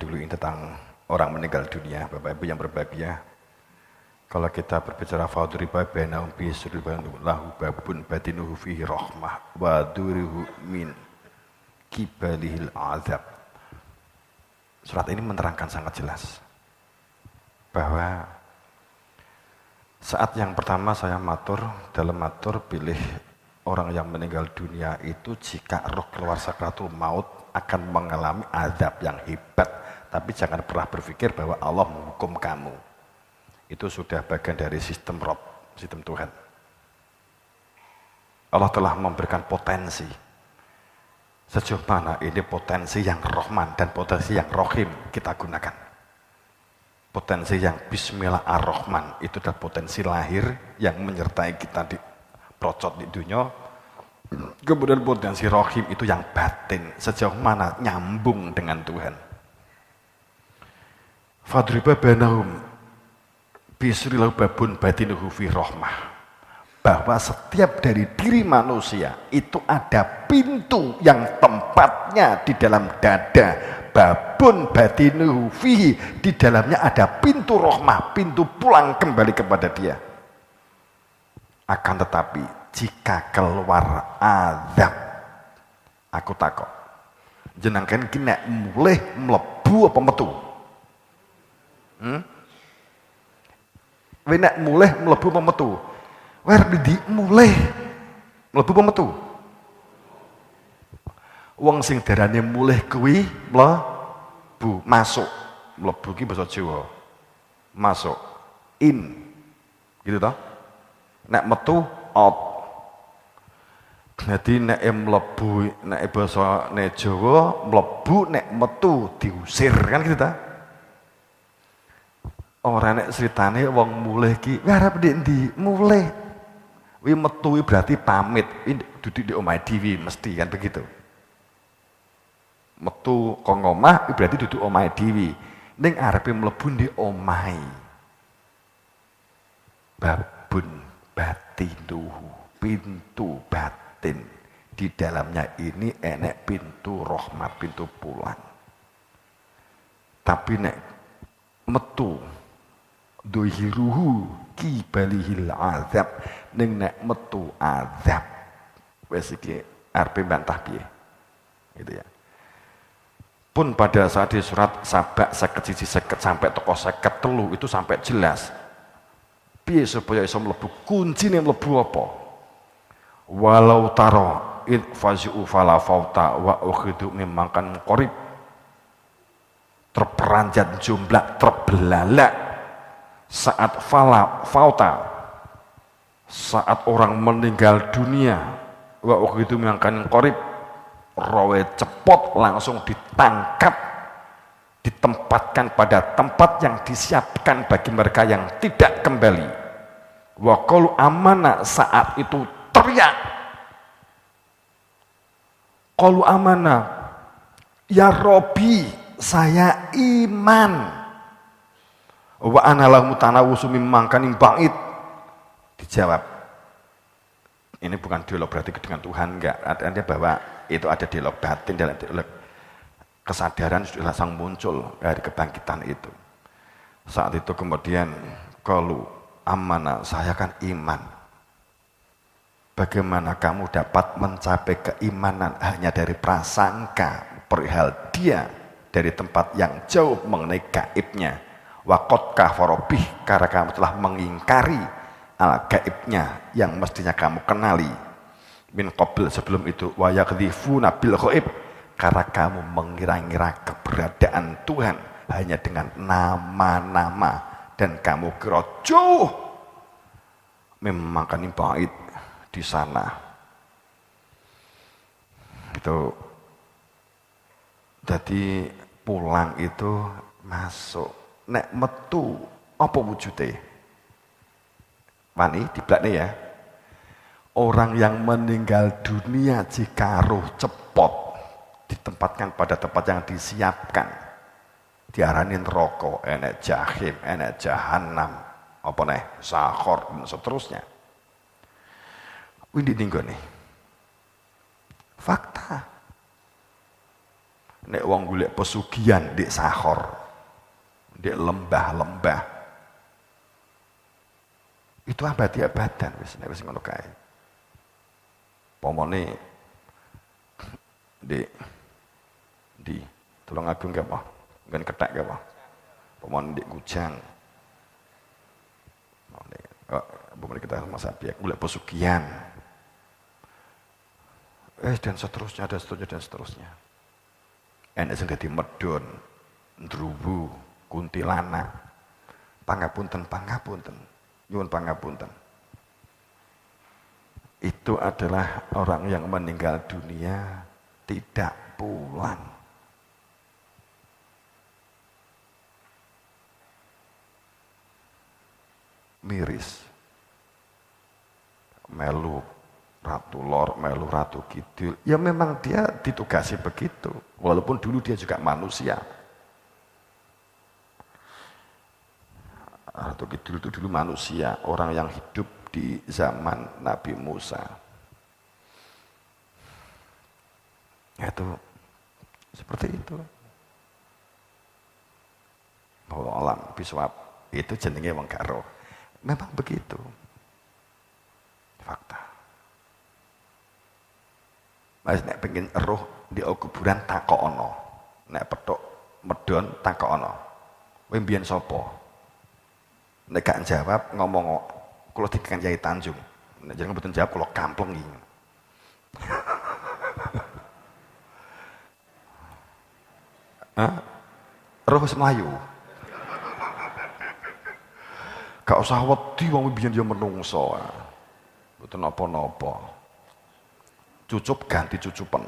dulu ini tentang orang meninggal dunia, Bapak Ibu yang berbahagia. Kalau kita berbicara fadriba bainahum bi surban lahu babun batinuhu fihi rahmah wa durihu min kibalihil azab. Surat ini menerangkan sangat jelas bahwa saat yang pertama saya dalam matur pilih orang yang meninggal dunia itu jika roh keluar sakratul maut akan mengalami azab yang hebat, tapi jangan pernah berpikir bahwa Allah menghukum kamu. Itu sudah bagian dari sistem Rob, sistem Tuhan. Allah telah memberikan potensi. Sejauh mana ini potensi yang Rahman dan potensi yang Rahim kita gunakan. Potensi yang Bismillah Ar-Rahman itu adalah potensi lahir yang menyertai kita di procot di dunia. Kemudian potensi Rahim itu yang batin, sejauh mana nyambung dengan Tuhan. Fadriba bainahum bisrilau babun batinuhu fi rahmah, bahwa setiap dari diri manusia itu ada pintu yang tempatnya di dalam dada, babun batinuhu fihi, di dalamnya ada pintu rahmah, pintu pulang kembali kepada dia. Akan tetapi jika keluar azab, aku takut jenengkan ki nek mulih mlebu apa metu? Nek mulih mlebu apa metu? Wer di mulih mlebu apa metu? Wong sing darane mulih kuwi mlebu, masuk. Mlebu ki basa Jawa. Masuk. In. Gitu toh? Nek metu out. Jadi nek mlebu, nek basa Jawa mlebu, nek metu diusir, kan gitu ta? Ora nek ceritane wong mulih ki arep ndi mulih. Wi metu berarti pamit. Duduk di omahe dhewe mesti kan begitu. Metu kok ngomah berarti duduk omahe dhewe. Ning arepe mlebu ndi omahe. Babun batinuhu, pintu batin. Di dalamnya ini enek pintu rahmat, pintu pulang. Tapi nek metu dohiruhu kibalihil azab, ning nek metu azab wis iki arepe bantah piye gitu ya. Pun pada saat di surat Sabak 51 sampai toko 53 itu sampai jelas piye supaya iso mlebu, kuncine mlebu apa. Walau taro id fazi'u fala fauta wa ukhidu mimangkan qarib, terperanjat jumlah terbelalak saat fauta, saat orang meninggal dunia, wa ukhidu mimangkan qarib, rawe cepot langsung ditangkap, ditempatkan pada tempat yang disiapkan bagi mereka yang tidak kembali. Wa qalu amana, saat itu teriak, qalu amana, ya Robi, saya iman. Wa ana lahu tanawusu mimman kaning ba'id. Dijawab, ini bukan dialog berarti dengan Tuhan, enggak. Artinya bahwa itu ada dialog batin, dalam dialog kesadaran sudah langsung muncul dari kebangkitan itu. Saat itu kemudian qalu amana, saya kan iman. Bagaimana kamu dapat mencapai keimanan hanya dari prasangka perihal dia dari tempat yang jauh mengenai gaibnya? Waqad kafarobih, karena kamu telah mengingkari al gaibnya yang mestinya kamu kenali. Min qabl, sebelum itu, wa yakdzifuna bil ghaib, karena kamu mengira-ngira keberadaan Tuhan hanya dengan nama-nama, dan kamu kira jauh memang kan bait di sana. Itu jadi pulang itu masuk. Nek metu apa wujude? Wani diblakne ya. Orang yang meninggal dunia jika roh cepot ditempatkan pada tempat yang disiapkan, diarani neraka, enek jahim, enek jahanam, apa neh, sakhor dan seterusnya. Windi ninggone. Fakta. nek wong golek pesugihan di sahor, di lembah-lembah. Itu abadi-abadan wis nek wis ngono kae. Pomone di Tulungagung ke apa? Nggen kethek ke apa? Pomone di Kujang. Pomone kita sama Sabiak golek pesugihan. Dan seterusnya dan seterusnya dan seterusnya. Enek sing dadi medhon, ndruwu, kuntilanak. Pangapunten, nyuwun pangapunten. Itu adalah orang yang meninggal dunia tidak pulang. Miris. Melu Ratu Lor, melu Ratu Kidul. Ya memang dia ditugasi begitu. Walaupun dulu dia juga manusia. Ratu Kidul itu dulu manusia, orang yang hidup di zaman Nabi Musa. Itu seperti itu. Bahwa alam biswab itu jenenge wong gak roh. Memang begitu. Fakta. Mas nek pengen roh di kuburan takono. Nek petuk medon takono. Kowe mbiyen sapa? Nek gak jawab ngomong kula dikon Yai Tanjung. Nek jeneng mboten jawab kula kamplengi. Roh wis mlayu. Gak usah wedi wong mbiyen ya menungso. Mboten napa-napa. Cucup ganti cucupen.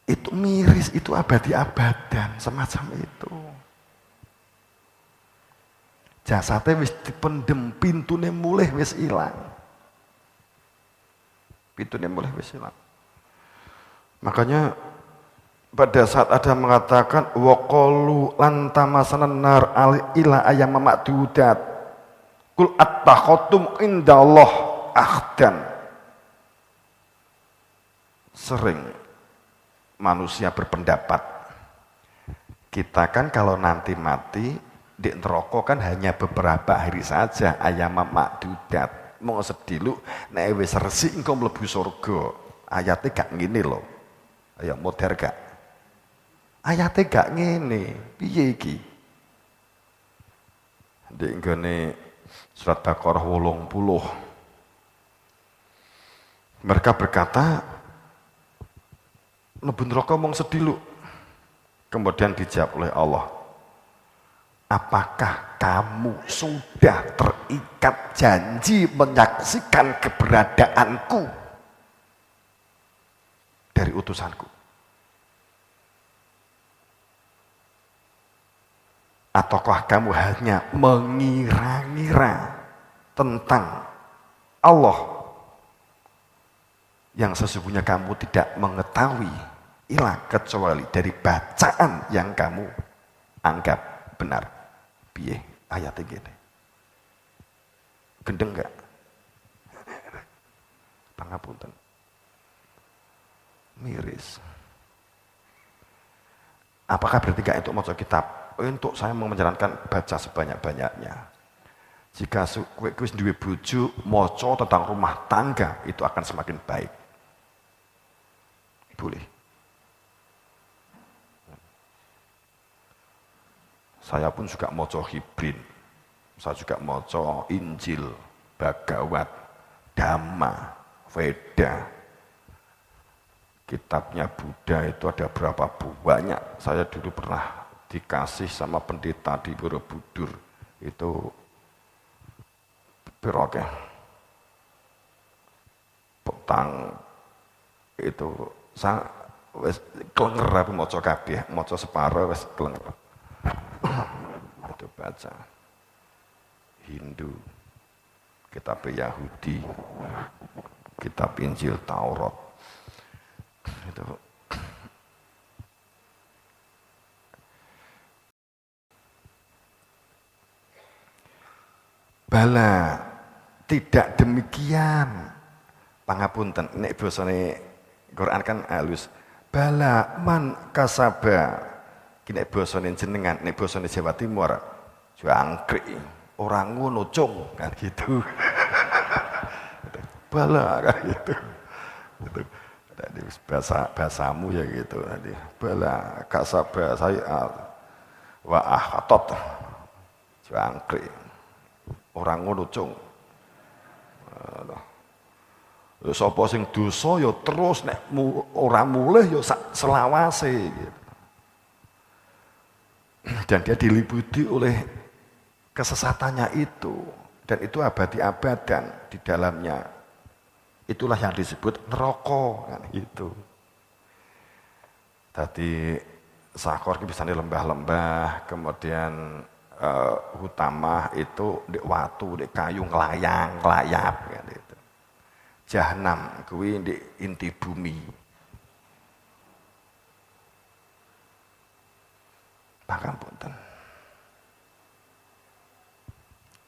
Itu miris, itu abadi-abadan, semacam itu. Jasate wis dipendem, pintune mulih wis ilang. Pintune mulih wis ilang. Makanya pada saat ada mengatakan waqalu lan tamasanan nar ila ayyam ma'dudat kul attakhatum indallah ahdan. Sering manusia berpendapat kita kan kalau nanti mati di neraka kan hanya beberapa hari saja ayyam ma'dudat. Mau sedilu nek wis resik engko mlebu surga. Ayate gak ngene lho. Ayo modern gak? Ayate gak ngene, piye iki? Ndek nggone surat Baqarah 80. Mereka berkata, mlebu neraka mung sediluk. Kemudian dijawab oleh Allah, apakah kamu sudah terikat janji menyaksikan keberadaanku dari utusanku? Ataukah kamu hanya mengira-ngira tentang Allah yang sesungguhnya kamu tidak mengetahui ilah kecuali dari bacaan yang kamu anggap benar. Piye ayatnya gini. Gendeng enggak? Pangapunten. Miris. Apakah berarti enggak untuk maca kitab? Untuk saya mau menjalankan baca sebanyak-banyaknya. Jika kowe wis duwe bojo maca tentang rumah tangga itu akan semakin baik. Boleh. Saya pun juga maca hibrin. Saya juga maca Injil, Bhagawat, Dhamma, Veda. Kitabnya Buddha itu ada berapa banyak. Saya dulu pernah dikasih sama pendeta di Borobudur itu berapa petang itu saya wis klenger aku maca kabeh, maca separo wis klenger. Itu baca Hindu, kitab Yahudi, kitab Injil, Taurat. Itu bala Tidak demikian. Pangapunten, nek basane Quran kan halus. Bala man kasaba. Ki nek basane jenengan, nek basane Jawa Timur, jangkrik. Ora ngono, cung, kan gitu. Bala kan gitu. Gitu. Tadi bahasamu ya gitu tadi. Bala kasaba saya wa akhatot. Jangkrik. Ora ngono, cung. Sapa sing dosa ya terus nek ora mulih ya selawase gitu. Dan dia diliputi oleh kesesatannya itu dan itu abadi-abadan di dalamnya. Itulah yang disebut neraka kan gitu. Tadi sakor bisa di lembah-lembah, kemudian hutamah itu di watu, di kayu ngelayap kan gitu. Jahanam kuwi di inti bumi. Pangapunten.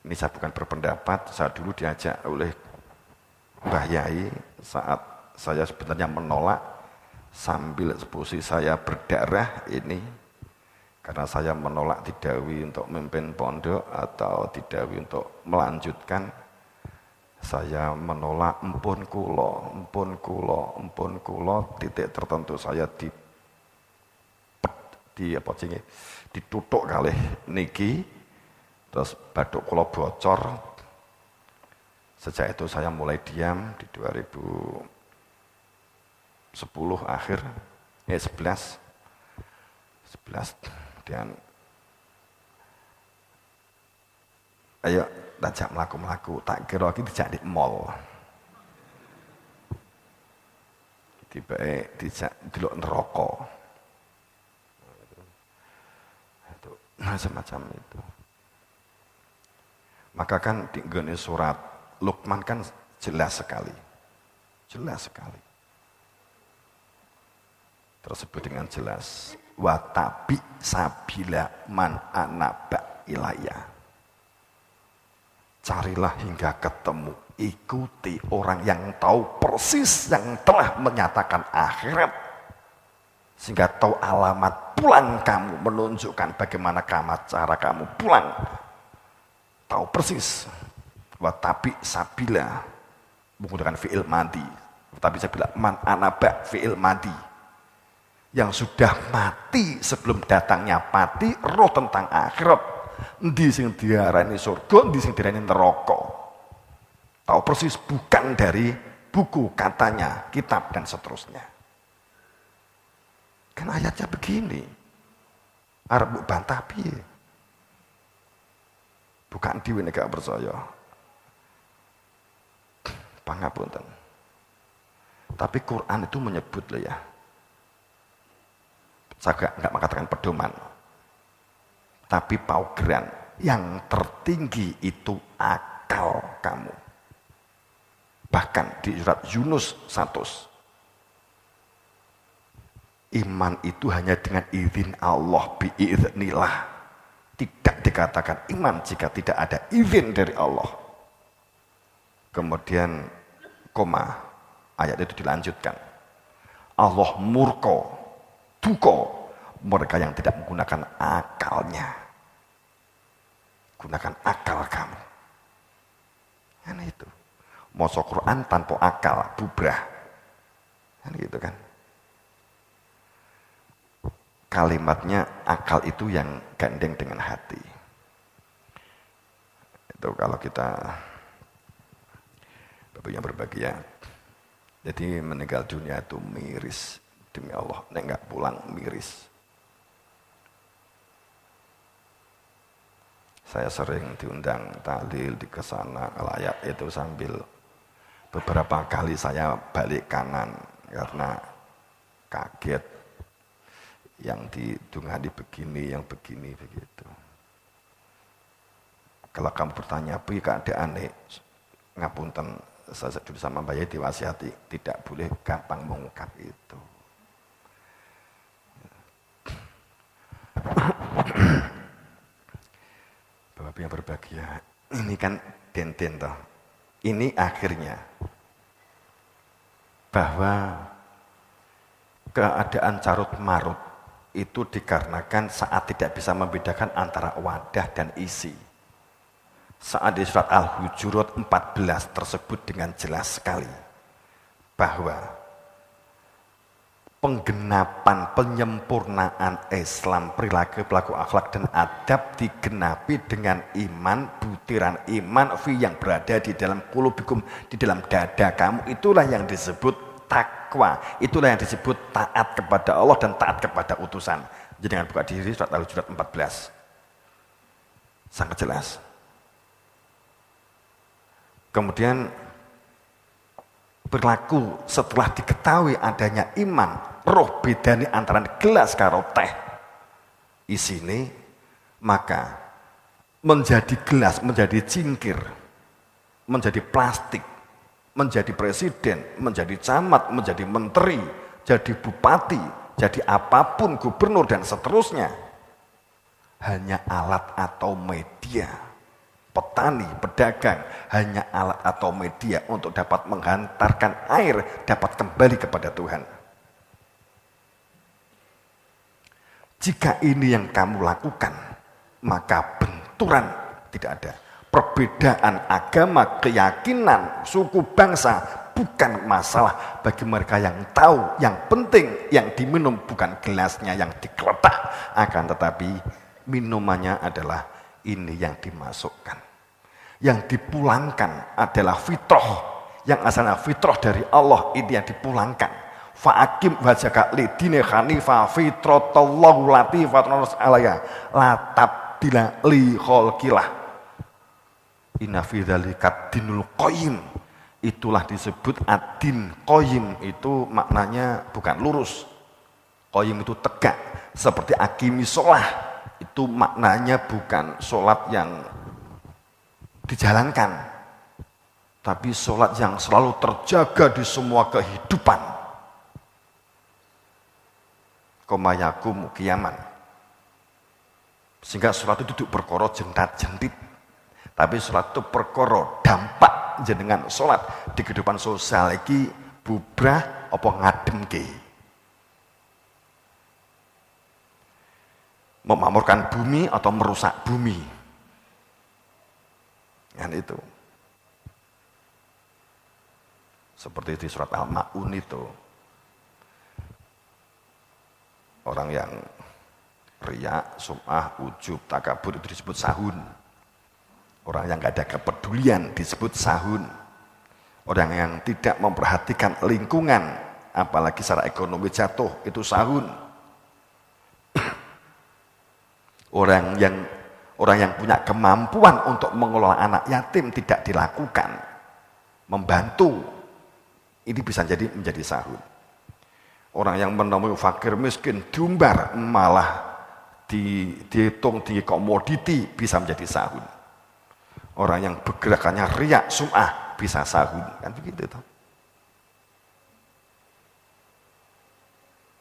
Ini saya bukan berpendapat, saya dulu diajak oleh Mbah Yai saat saya sebenarnya menolak sambil posisi saya berdarah ini karena saya menolak didhawuhi untuk memimpin pondok atau didhawuhi untuk melanjutkan. Saya menolak empun kula titik tertentu saya ditutuk kalih niki terus bathuk kula bocor. Sejak itu saya mulai diam di 2010 akhir 11 dan ayo tajak melaku-melaku, tak kira iki dijak di mall. Tiba-tiba dijak delok neraka. Itu semacam itu. Maka kan di surat Luqman kan jelas sekali. Jelas sekali. Tersebut dengan jelas. Wa tabi sabila man anaba ilayya. Carilah hingga ketemu, ikuti orang yang tahu persis, yang telah menyatakan akhirat. Sehingga tahu alamat pulang kamu, menunjukkan bagaimana cara kamu pulang. Tahu persis. Watabi sabila, menggunakan fi'il madi. Watabi sabila, man anaba fi'il madi. Yang sudah mati sebelum datangnya pati, roh tentang akhirat. Endi sing diarani surga, endi sing diarani neraka. Tahu persis bukan dari buku, katanya, kitab dan seterusnya. Kan ayatnya begini. Arep mbok bantah piye? Bukan dhewe nek gak percaya. Pangapunten. Tapi Quran itu menyebut loh ya. Saya enggak mengatakan pedoman. Tapi paugeran yang tertinggi itu akal kamu. Bahkan di surat Yunus 100. Iman itu hanya dengan izin Allah biiznillah. Tidak dikatakan iman jika tidak ada izin dari Allah. Kemudian koma ayat itu dilanjutkan. Allah murka, duka mereka yang tidak menggunakan akalnya. Gunakan akal kamu. Kan itu. Maca Quran tanpa akal, bubrah. Kan gitu kan. Kalimatnya akal itu yang gandeng dengan hati. Itu kalau kita Bapak yang berbahagia. Jadi meninggal dunia itu miris. Demi Allah, nek enggak pulang miris. Saya sering diundang tahlil di kesana layak itu sambil beberapa kali saya balik kanan karena kaget yang didungani begini, yang begini begitu. Kalau kamu bertanya, "Pi keadaan ngapunten saya dulu sama Mbak Yai diwasiati tidak boleh gampang mengungkap itu." Bapak yang berbahagia, ini kan den-den toh. Ini akhirnya bahwa keadaan carut marut itu dikarenakan saat tidak bisa membedakan antara wadah dan isi. Saat di surat Al-Hujurat 14 tersebut dengan jelas sekali bahwa penggenapan, penyempurnaan Islam, perilaku akhlak dan adab digenapi dengan iman, butiran iman fi yang berada di dalam qulubikum, di dalam dada kamu. Itulah yang disebut takwa, itulah yang disebut taat kepada Allah dan taat kepada utusan. Jadi dengan buka diri surat Al-Hujurat 14 sangat jelas. Kemudian berlaku setelah diketahui adanya iman, roh bedani antara gelas karo teh isine, maka menjadi gelas, menjadi cingkir, menjadi plastik, menjadi presiden, menjadi camat, menjadi menteri, jadi bupati, jadi apapun, gubernur dan seterusnya, hanya alat atau media. Petani, pedagang, hanya alat atau media untuk dapat menghantarkan air, dapat kembali kepada Tuhan. Jika ini yang kamu lakukan, maka benturan tidak ada. Perbedaan agama, keyakinan, suku, bangsa bukan masalah bagi mereka yang tahu. Yang penting yang diminum bukan gelasnya yang dikeletak, akan tetapi minumannya adalah ini yang dimasukkan. Yang dipulangkan adalah fitrah, yang asalnya fitrah dari Allah, ini yang dipulangkan. Fa'akim wajhaka lidine hanifah fitratallahu lati fatranas alaya la tabdila li khalqillah inna fi dzalika dinul qayyim. Itulah disebut ad-din. Qayyim itu maknanya bukan lurus, qayyim itu tegak. Seperti akimi sholah, itu maknanya bukan sholat yang dijalankan, tapi sholat yang selalu terjaga di semua kehidupan. Komayakum kiaman. Sehingga sholat itu duduk perkara jentat-jentit, tapi sholat itu perkara dampak jenengan sholat di kehidupan sosial iki bubrah apa ngademke. Memakmurkan bumi atau merusak bumi. Kan itu. Seperti di surat Al-Ma'un itu. Orang yang riya, sum'ah, ujub, takabur itu disebut sahun. Orang yang gak ada kepedulian disebut sahun. Orang yang tidak memperhatikan lingkungan, apalagi secara ekonomi jatuh, itu sahun. Orang yang punya kemampuan untuk mengelola anak yatim tidak dilakukan, membantu, ini bisa menjadi sahun. Orang yang menemui fakir miskin diumbar, malah dihitung di komoditi, bisa menjadi sahun. Orang yang bergerakannya riak, sum'ah, bisa sahun, kan begitu toh.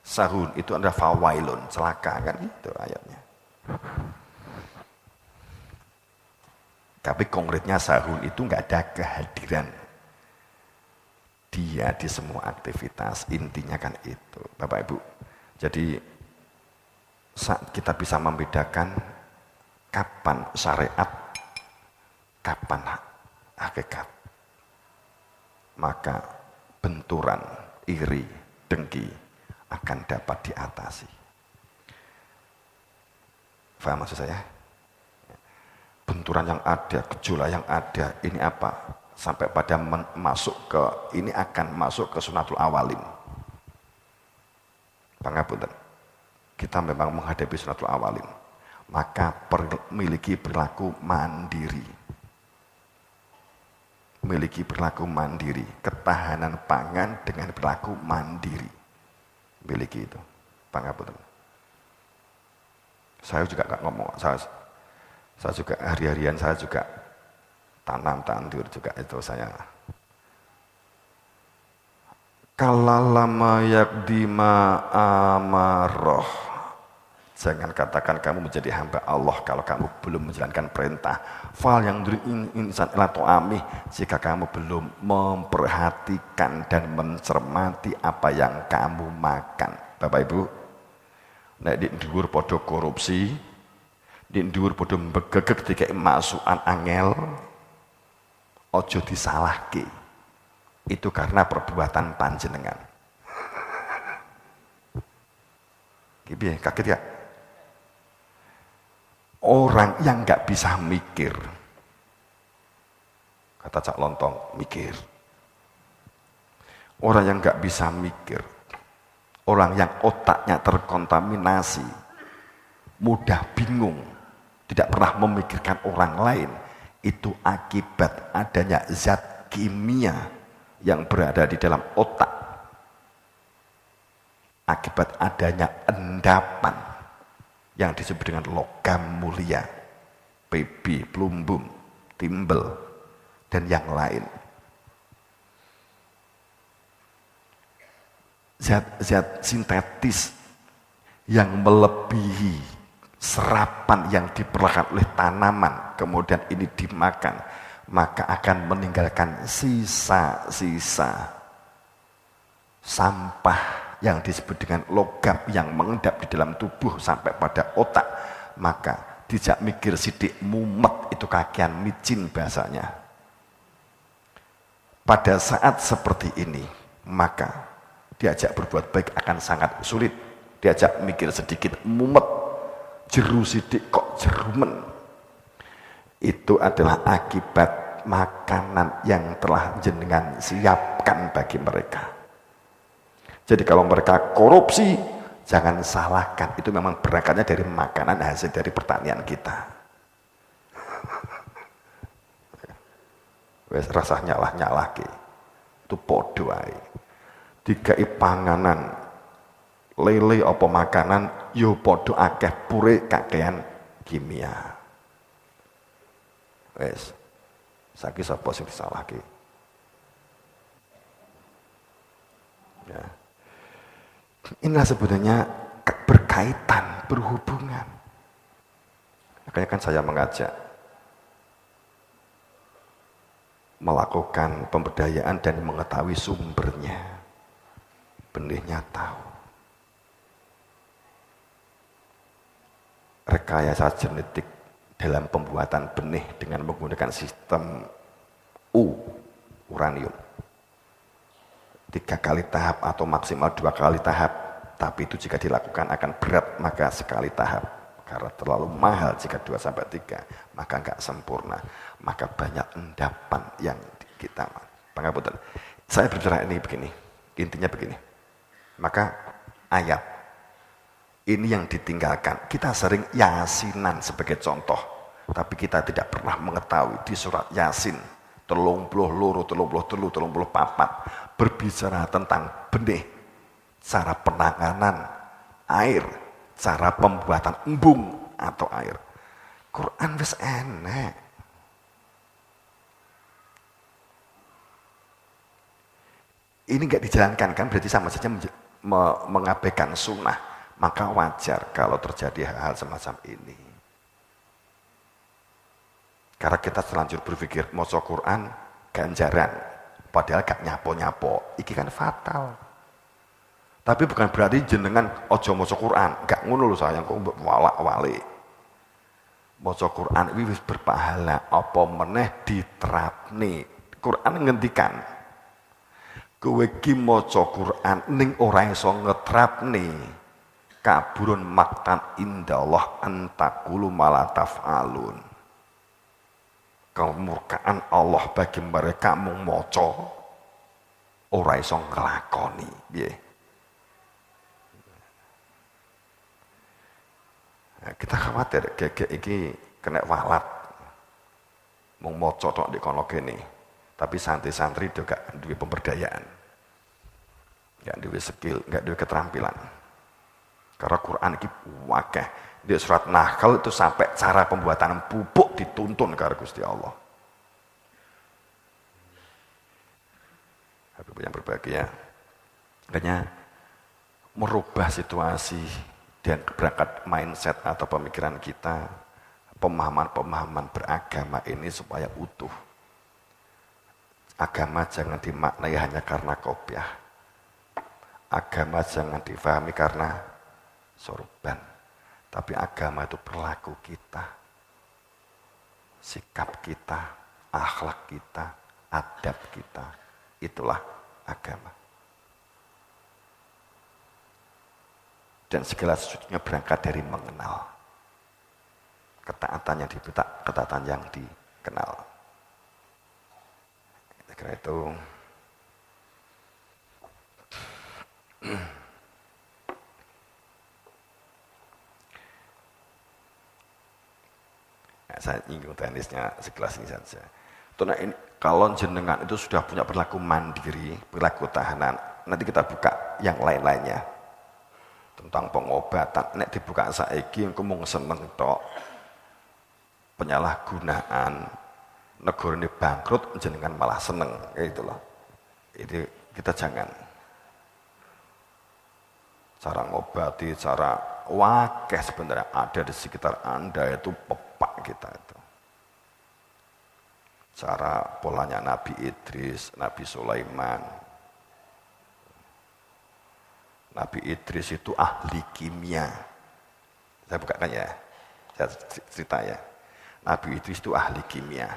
Sahun itu adalah fawailun, celaka, kan itu ayatnya. Tapi konkretnya sahun itu nggak ada kehadiran dia di semua aktivitas, intinya kan itu, Bapak Ibu. Jadi saat kita bisa membedakan kapan syariat, kapan hakikat, maka benturan, iri, dengki akan dapat diatasi. Paham maksud saya? Benturan yang ada, gejolak yang ada, ini apa? Sampai pada ini akan masuk ke sunatul awalin. Pangapunten. Kita memang menghadapi sunatul awalin. Maka memiliki perilaku mandiri. Memiliki perilaku mandiri. Ketahanan pangan dengan perilaku mandiri. Miliki itu. Pangapunten. Saya juga gak ngomong, saya juga hari-harian saya juga tanam tandur juga itu saya. Kalalama yakdima amaroh Jangan katakan kamu menjadi hamba Allah kalau kamu belum menjalankan perintah. Fal yang insan ila to'amih, jika kamu belum memperhatikan dan mencermati apa yang kamu makan. Bapak Ibu, nek di dhuwur padha korupsi, di dhuwur padha mbegeg ketika masukan angel, ojo disalahke. Itu karena perbuatan panjenengan. Piye kaget ya? Orang yang nggak bisa mikir, kata Cak Lontong, mikir. Orang yang nggak bisa mikir, orang yang otaknya terkontaminasi, mudah bingung, tidak pernah memikirkan orang lain, itu akibat adanya zat kimia yang berada di dalam otak. Akibat adanya endapan yang disebut dengan logam mulia, PB, plumbum, timbel, dan yang lain. Zat-zat sintetis yang melebihi serapan yang diperlukan oleh tanaman, kemudian ini dimakan, maka akan meninggalkan sisa-sisa sampah yang disebut dengan logam yang mengendap di dalam tubuh sampai pada otak. Maka dijak mikir sidik mumet, itu kakian micin bahasanya. Pada saat seperti ini, maka diajak berbuat baik akan sangat sulit. Diajak mikir sedikit mumet, jeru sidik kok jerumen. Itu adalah akibat makanan yang telah jenengan siapkan bagi mereka. Jadi kalau mereka korupsi, jangan salahkan. Itu memang berangkatnya dari makanan hasil dari pertanian kita. Wes rasah nyalah-nyalah ke. Itu podo ae. Dikai panganan, lele apa makanan, yo podo akeh pure kakean kimia. Wes, saiki sapa sing disalahke? Ya. Inilah sebenarnya berkaitan, berhubungan. Makanya kan saya mengajak melakukan pemberdayaan dan mengetahui sumbernya. Benihnya tahu. Rekayasa genetik dalam pembuatan benih dengan menggunakan sistem uranium. 3 kali tahap atau maksimal 2 kali tahap, tapi itu jika dilakukan akan berat, maka sekali tahap. Karena terlalu mahal jika 2-3, maka enggak sempurna, maka banyak endapan yang kita. Pangapunten, saya berbicara ini begini, intinya begini. Maka ayat ini yang ditinggalkan. Kita sering yasinan sebagai contoh, tapi kita tidak pernah mengetahui di surat Yasin 32, 33, 34 berbicara tentang benih, cara penanganan air, cara pembuatan embung atau air. Quran wis enek. Ini enggak dijalankan kan berarti sama saja mengabaikan sunnah. Maka wajar kalau terjadi hal-hal semacam ini. Karena kita selanjutnya berpikir maca Quran ganjaran, padahal gak nyapo-nyapo, iki kan fatal. Tapi bukan berarti jenengan ojo maca Quran, gak ngono lho sayang, kok walak-walik. Maca Quran iki wis berpahala, apa meneh diterapne. Quran ngendikan, kowe iki maca Quran ning ora iso ngetrapne, kaburun maktan indallah antakulu malatafalun. Kemurkaan Allah bagi mereka mung maca ora iso nglakoni. Piye? Nah, kita khawatir gegek iki kena walat. Mung maca tok di kono kene. Tapi santri-santri itu gak duwe pemberdayaan. Gak duwe skill, gak duwe keterampilan. Karena Quran iki wakeh. Di surat Nahl itu sampai cara pembuatan pupuk dituntun karo Gusti Allah. Habib yang berbahagia, makanya merubah situasi Dan berangkat mindset atau pemikiran kita, pemahaman-pemahaman beragama ini supaya utuh. Agama jangan dimaknai hanya karena kopiah. Agama jangan difahami karena sorban. Tapi agama itu perilaku kita, sikap kita, akhlak kita, adab kita. Itulah agama. Dan segala sesuatunya berangkat dari mengenal. Ketaatan yang diminta, ketaatan yang dikenal. Karena itu saya nyinggung teknisnya sekelas ini saja. Nah, ini, kalau jenengan itu sudah punya perilaku mandiri, perilaku tahanan, nanti kita buka yang lain-lainnya. Tentang pengobatan, nek dibuka saiki engko mung seneng tok. Penyalahgunaan, negara ini bangkrut, jenengan malah seneng, kayak gitu loh. Itu kita jangan. Cara ngobati, cara wakeh sebenarnya ada di sekitar Anda itu pepak kita itu. Cara polanya Nabi Idris, Nabi Sulaiman. Nabi Idris itu ahli kimia. Saya bukakan ya, saya cerita ya. Nabi Idris itu ahli kimia.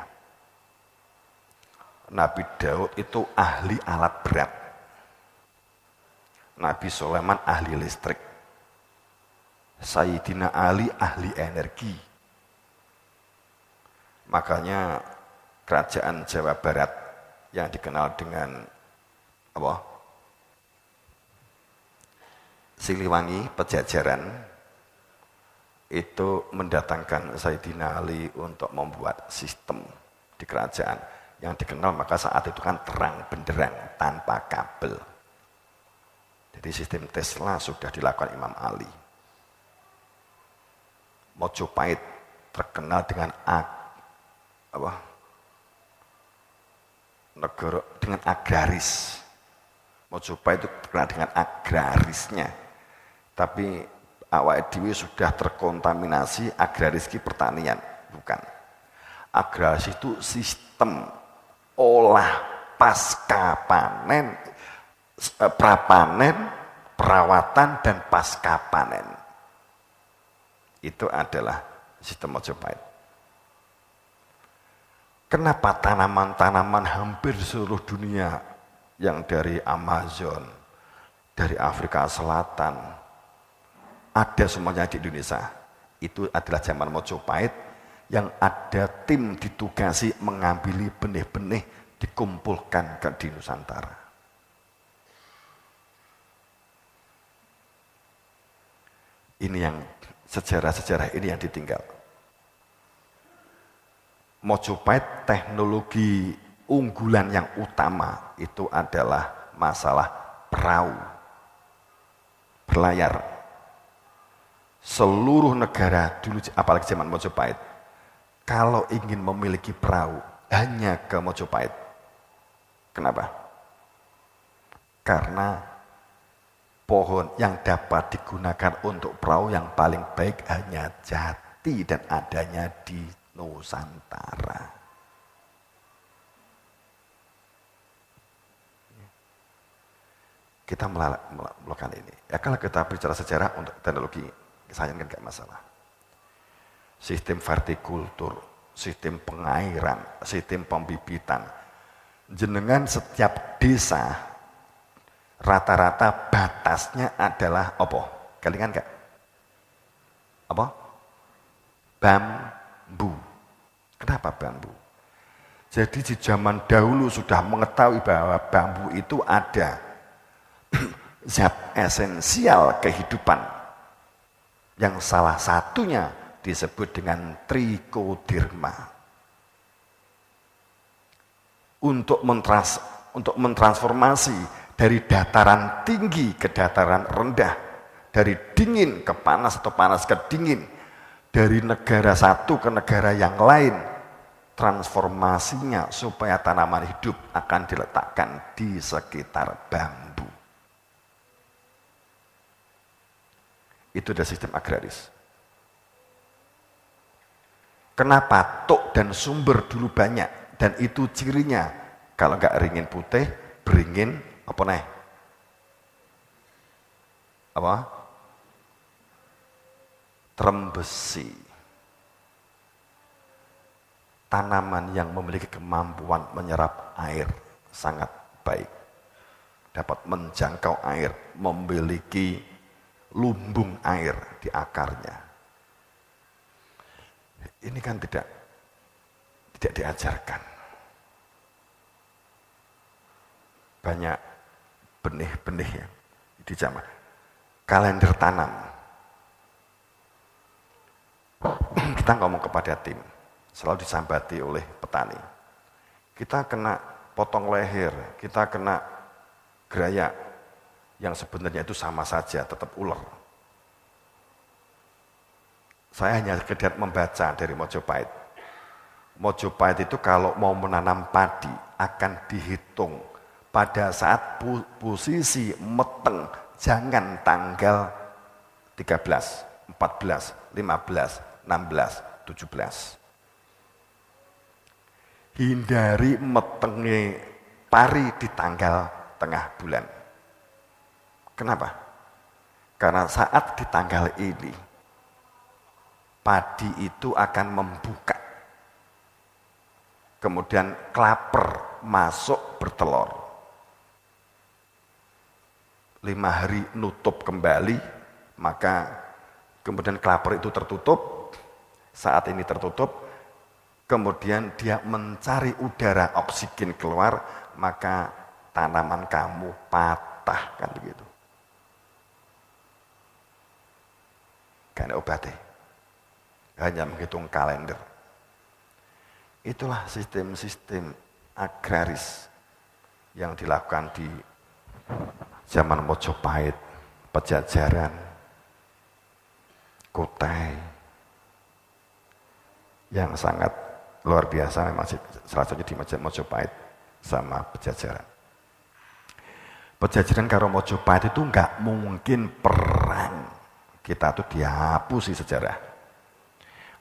Nabi Daud itu ahli alat berat. Nabi Sulaiman ahli listrik. Sayyidina Ali ahli energi. Makanya kerajaan Jawa Barat yang dikenal dengan apa? Siliwangi, Pejajaran itu mendatangkan Sayyidina Ali untuk membuat sistem di kerajaan yang dikenal maka saat itu kan terang benderang tanpa kabel. Jadi sistem Tesla sudah dilakukan Imam Ali. Mojopahit terkenal dengan negara dengan agraris. Mojopahit itu terkenal dengan agrarisnya. Tapi awak dhewe sudah terkontaminasi agraris ki pertanian, bukan. Agraris itu sistem olah pasca panen, prapanen, perawatan dan pasca panen. Itu adalah sistem Mojopahit. Kenapa tanaman-tanaman hampir seluruh dunia yang dari Amazon, dari Afrika Selatan, ada semuanya di Indonesia. Itu adalah zaman Mojopahit yang ada tim ditugasi mengambil benih-benih dikumpulkan di Nusantara. Ini yang sejarah-sejarah ini yang ditinggal. Mojopahit teknologi unggulan yang utama itu adalah masalah perahu berlayar. Seluruh negara dulu, apalagi zaman Mojopahit, kalau ingin memiliki perahu hanya ke Mojopahit. Kenapa? Karena pohon yang dapat digunakan untuk perahu yang paling baik hanya jati dan adanya di Nusantara. Kita melakukan ini. Ya kalau kita bicara sejarah untuk teknologi, saya kan gak masalah. Sistem vertikultur, sistem pengairan, sistem pembibitan. Jenengan setiap desa rata-rata batasnya adalah apa? Kalian gak? Apa? Bambu. Kenapa bambu? Jadi di zaman dahulu sudah mengetahui bahwa bambu itu ada zat esensial kehidupan. Yang salah satunya disebut dengan trichoderma. Untuk mentransformasi dari dataran tinggi ke dataran rendah, dari dingin ke panas atau panas ke dingin, dari negara satu ke negara yang lain, transformasinya supaya tanaman hidup akan diletakkan di sekitar bambu. Itu adalah sistem agraris. Kenapa tok dan sumber dulu banyak? Dan itu cirinya. Kalau enggak ringin putih, beringin, apa nih? Apa? Trembesi. Tanaman yang memiliki kemampuan menyerap air sangat baik. Dapat menjangkau air, memiliki lumbung air di akarnya. Ini kan tidak diajarkan. Banyak benih-benih yang di zaman kalender tanam. Kita ngomong kepada tim, selalu disambati oleh petani. Kita kena potong leher, kita kena gerayak yang sebenarnya itu sama saja, tetap ular. Saya hanya sekedar membaca dari Mojopahit. Mojopahit itu kalau mau menanam padi akan dihitung pada saat posisi meteng, jangan tanggal 13, 14, 15, 16, 17. Hindari metengnya pari di tanggal tengah bulan. Kenapa? Karena saat di tanggal ini padi itu akan membuka. Kemudian klaper masuk bertelur. 5 hari nutup kembali, maka kemudian klaper itu tertutup. Saat ini tertutup, kemudian dia mencari udara oksigen keluar, maka tanaman kamu patah, kan begitu. Kan obatnya. Hanya menghitung kalender. Itulah sistem-sistem agraris yang dilakukan di zaman Mojopahit, Pajajaran, Kutai, yang sangat luar biasa memang salah satunya di Mojopahit sama Pajajaran. Pajajaran karo Mojopahit itu enggak mungkin perang. Kita tuh dihapusi sejarah.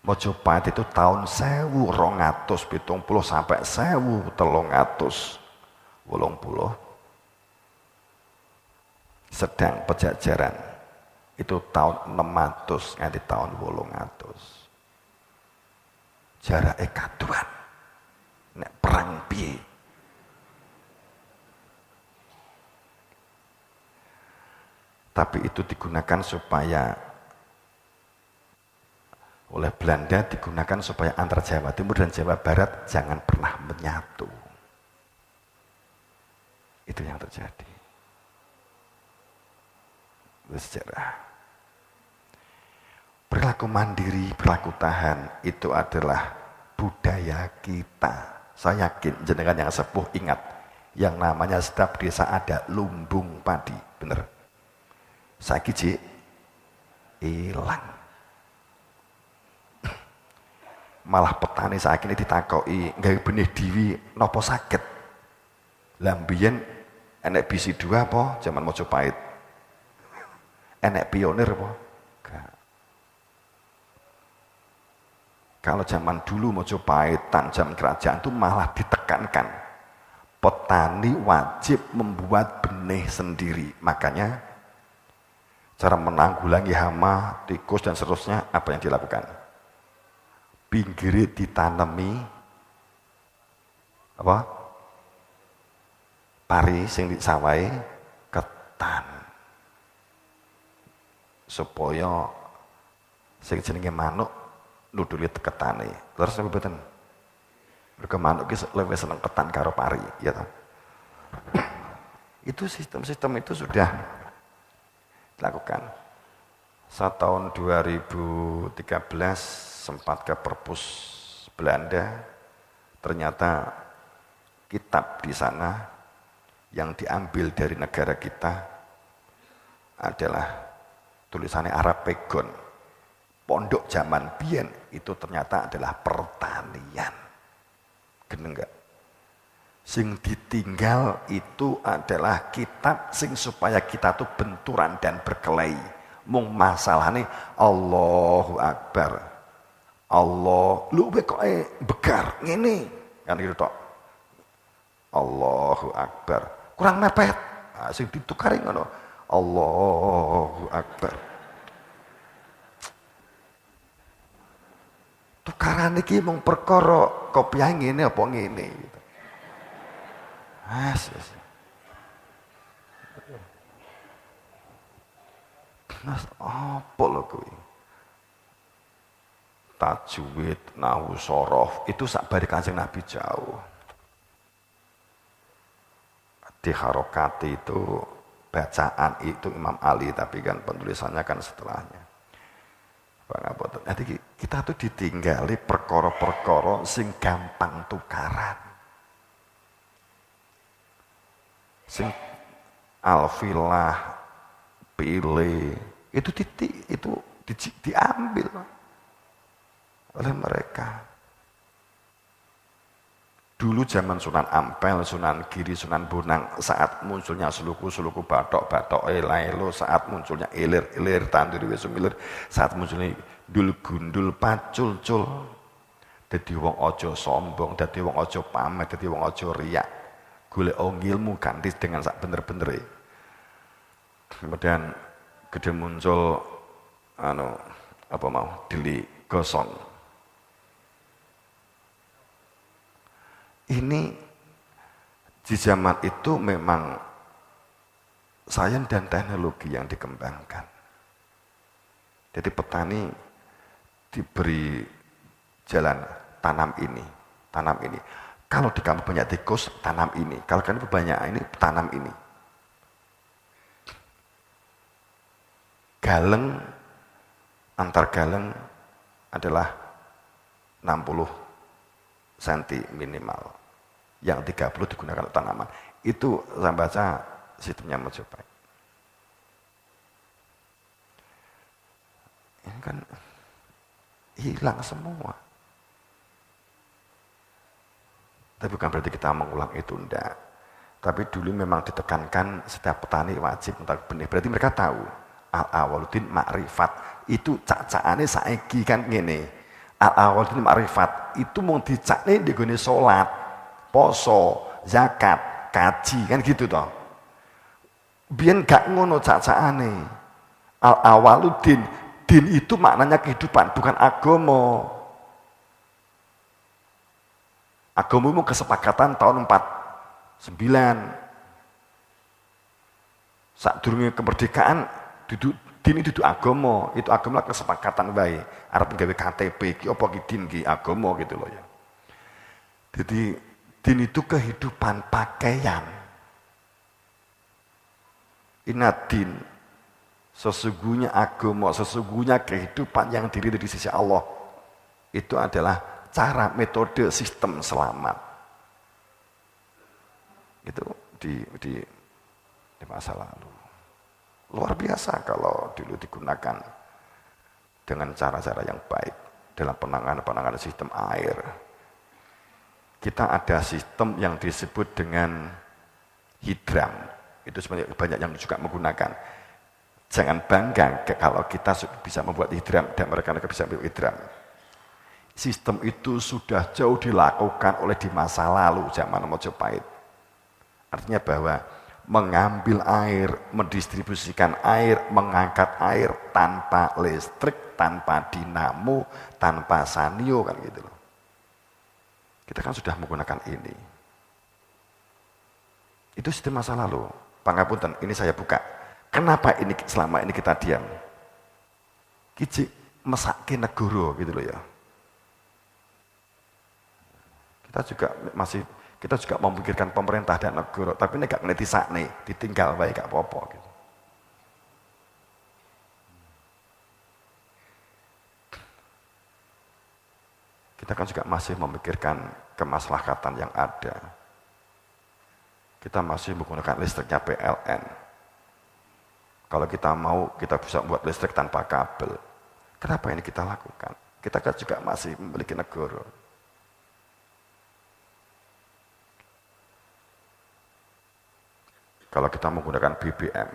Mojopahit itu tahun 1270 sampai 1380. Sedang Pajajaran itu tahun 600 nganti tahun 800. Jarak kaduan. Nek perang piye? Tapi itu digunakan supaya oleh Belanda digunakan supaya antara Jawa Timur dan Jawa Barat jangan pernah menyatu. Itu yang terjadi. Sejarah. Perilaku mandiri, perilaku tahan itu adalah budaya kita. Saya yakin jenengan yang sepuh ingat yang namanya setiap desa ada lumbung padi, bener. Saiki jik hilang. Malah petani saat ini ditakoki nggawe benih diwi napa saged. Lah mbiyen enek bisi 2 apa zaman Mojopahit? Enek pionir apa? Enggak. Kalau zaman dulu Mojopahit zaman kerajaan itu malah ditekankan petani wajib membuat benih sendiri. Makanya cara menanggulangi hama, tikus dan seterusnya apa yang dilakukan? Pinggire ditanemi apa? Pari sing disawai ketan. Supaya sing jenenge manuk nuduli ketane. Terus napa mboten? Mergo manuk ki luwih seneng ketan karo pari, ya toh. Itu sistem-sistem itu sudah dilakukan. Saat tahun 2013 sempat ke perpus Belanda, ternyata kitab di sana yang diambil dari negara kita adalah tulisannya Arab Pegon. Pondok zaman biyen itu ternyata adalah pertanian. Geneng enggak? Sing ditinggal itu adalah kitab sing supaya kita tuh benturan dan berkelahi. Mung masalahane Allahu Akbar. Allah, lu kok bekar ngene. Kan gitu tok. Allahu Akbar. Kurang mepet. Nah, sing ditukari ngono. Allahu Akbar. Tukaran iki mung perkara kopiah ngene apa ngene gitu. Yes. Mas apa lho kuwi? Tajwid, nahwu, sorof itu sakbari Kanjeng Nabi jauh. Di harokati itu bacaan itu Imam Ali, tapi kan penulisannya kan setelahnya. Jadi kita tuh ditinggali perkara-perkara sing gampang tukaran. Sing alfilah, pilih, itu titik, itu diambil oleh mereka. Dulu zaman Sunan Ampel, Sunan Giri, Sunan Bonang, saat munculnya suluku-suluku batok-batok elailo, saat munculnya ilir-ilir, tanduri wesumilir, saat munculnya dul gundul pacul-cul. Dadi wong aja sombong, dadi wong aja pamer, dadi wong aja riak. Golek ilmu ganti dengan sak bener-benere. Kemudian gede muncul Dili Gosong. Ini di zaman itu memang sains dan teknologi yang dikembangkan. Jadi petani diberi jalan tanam ini. Kalau di kamu banyak tikus, tanam ini. Kalau kamu banyak ini, tanam ini. Galeng, antar galeng adalah 60 cm minimal. Yang 30 digunakan untuk tanaman. Itu saya baca sistemnya Majapahit. Ini kan hilang semua. Tapi bukan berarti kita mengulang itu, enggak. Tapi dulu memang ditekankan setiap petani wajib untuk benih. Berarti mereka tahu al-awwaluddin ma'rifat. Itu cak-cakane saiki kan ngene. Al-awwaluddin ma'rifat itu mau dicakne di gone salat, poso, zakat, kaji kan gitu toh. Biyen gak ngono cak-cakane. Al-awwaluddin, din itu maknanya kehidupan, bukan agama. Agama itu kesepakatan tahun 49. Sadurunge kemerdekaan din itu agama, itu agama kesepakatan wae. Arep gawe KTP iki apa ki din ki agama gitu loh ya. Jadi din itu kehidupan pakaian. Inadin sesungguhnya agama, sesungguhnya kehidupan yang diri dari sisi Allah itu adalah cara, metode, sistem selamat. Itu di masa lalu. Luar biasa kalau dulu digunakan dengan cara-cara yang baik dalam penanganan sistem air. Kita ada sistem yang disebut dengan hidram. Itu sebenarnya banyak yang juga menggunakan. Jangan bangga kalau kita bisa membuat hidram dan mereka bisa membuat hidram. Sistem itu sudah jauh dilakukan oleh di masa lalu zaman Majapahit. Artinya bahwa mengambil air, mendistribusikan air, mengangkat air tanpa listrik, tanpa dinamo, tanpa sanyo kan gitu loh. Kita kan sudah menggunakan ini. Itu sistem masa lalu. Pangapunten, ini saya buka. Kenapa ini selama ini kita diam? Kiji mesake negara gitu loh ya. Kita juga memikirkan pemerintah dan negara, tapi ini gak ngerti sakne, ditinggal baik gak apa-apa gitu. Kita kan juga masih memikirkan kemaslahatan yang ada. Kita masih menggunakan listriknya PLN. Kalau kita mau, kita bisa buat listrik tanpa kabel. Kenapa ini kita lakukan? Kita kan juga masih memiliki negara. Kalau kita menggunakan BBM,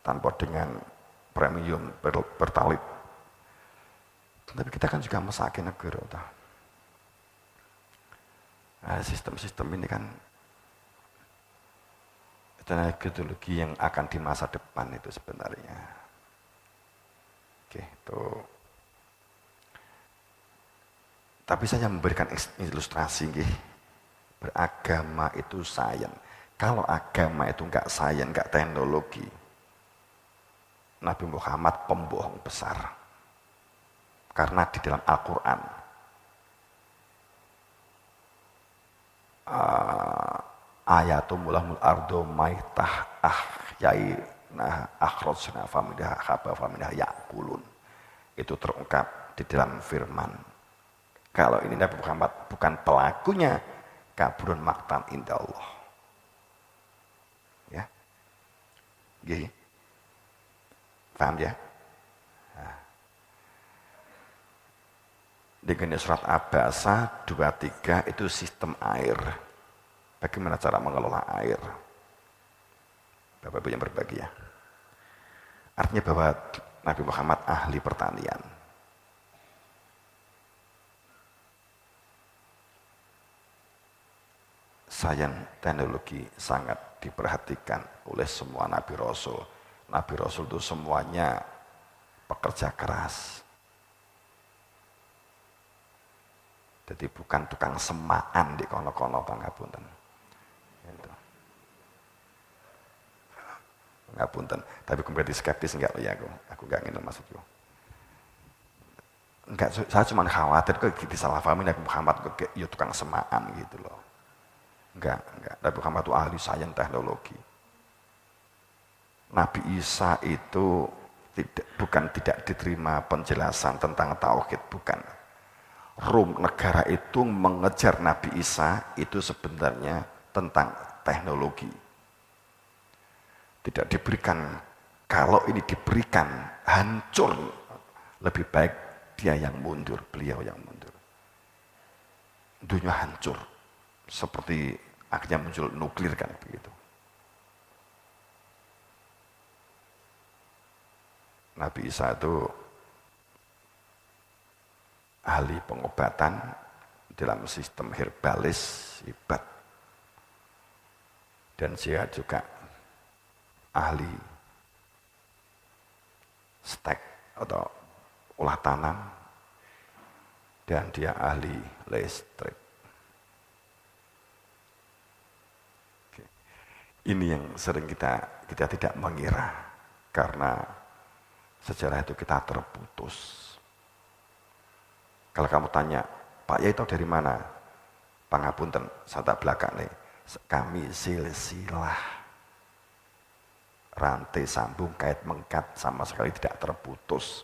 tanpa dengan premium pertalit. Tapi kita kan juga mesake negara. Nah, sistem-sistem ini kan tenaga ideologi yang akan di masa depan itu sebenarnya. Oke, itu. Tapi saya memberikan ilustrasi, beragama itu sains. Kalau agama itu enggak sains, enggak teknologi, Nabi Muhammad pembohong besar. Karena di dalam Al-Quran, ayatumulahul ardo maitah ahyai nah akhrajna faminha haba faminha yakulun. Itu terungkap di dalam firman. Kalau ini Nabi Muhammad bukan pelakunya, kaburun maktan indah Allah. Ya. Gih. Paham ya? Nah. Dengan surat Abasa 23 itu sistem air. Bagaimana cara mengelola air? Bapak Ibu yang berbahagia. Artinya bahwa Nabi Muhammad ahli pertanian. Sains teknologi sangat diperhatikan oleh semua Nabi Rasul. Nabi Rasul itu semuanya pekerja keras. Jadi bukan tukang semaan di kono-kono pangapunten. Gitu. Pangapunten. Tapi kemudian skeptis enggak ya aku enggak ingin maksudku. Enggak, saya cuma khawatir kok disalahpahami Nabi Muhammad kok ya tukang semaan gitu loh. Enggak. Nabi Muhammad itu ahli sains teknologi. Nabi Isa itu bukan tidak diterima penjelasan tentang tauhid, bukan. Rom negara itu mengejar Nabi Isa itu sebenarnya tentang teknologi. Tidak diberikan, kalau ini diberikan hancur, lebih baik dia yang mundur, beliau yang mundur. Dunia hancur, seperti akhirnya muncul nuklir kan begitu. Nabi Isa itu ahli pengobatan dalam sistem herbalis hebat. Dan dia juga ahli stek atau olah tanam. Dan dia ahli listrik. Oke. Ini yang sering kita tidak mengira karena sejarah itu kita terputus. Kalau kamu tanya, Pak Yai tahu dari mana? Pangapunten, saya tak belakang nih. Kami silsilah. Rantai sambung kait mengkat sama sekali tidak terputus.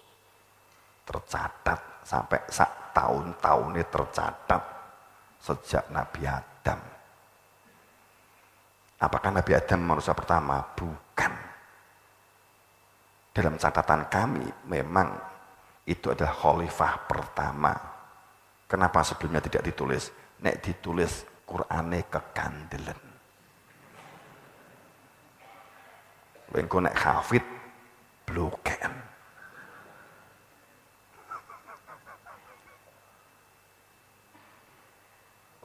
Tercatat sampai tahun-tahun ini tercatat sejak Nabi Adam. Apakah Nabi Adam manusia pertama? Bukan. Dalam catatan kami memang itu adalah khalifah pertama. Kenapa sebelumnya tidak ditulis? Nek ditulis Qur'ane kekandelen. Lengko nek hafid bloken.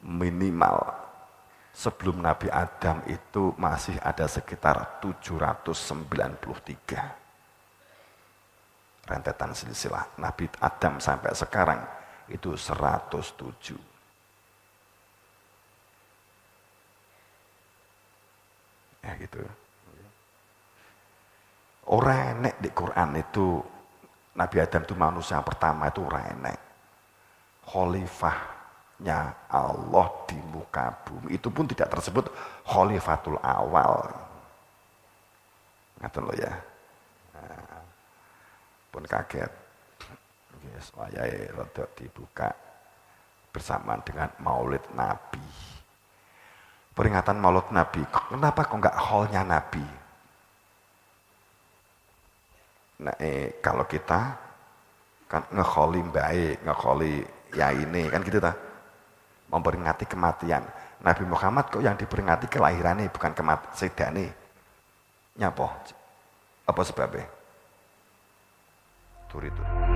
Minimal sebelum Nabi Adam itu masih ada sekitar 793. Rentetan silsilah Nabi Adam sampai sekarang itu 107. Ya gitu. Ora enek di Quran itu Nabi Adam itu manusia pertama itu ora enek. Khalifahnya Allah di muka bumi itu pun tidak tersebut khalifatul awal. Ngaten lo ya. Pun kaget. Yes, wayahe rada dibuka bersamaan dengan Maulid Nabi. Peringatan Maulid Nabi. Kenapa kok enggak haulnya Nabi? Nah, kalau kita kan ngekholi mbae, ngekholi yaine kan gitu ta. Memperingati kematian. Nabi Muhammad kok yang diperingati kelahirannya bukan kematian sedane. Nyapa? Apa sebabnya? Turi-turi.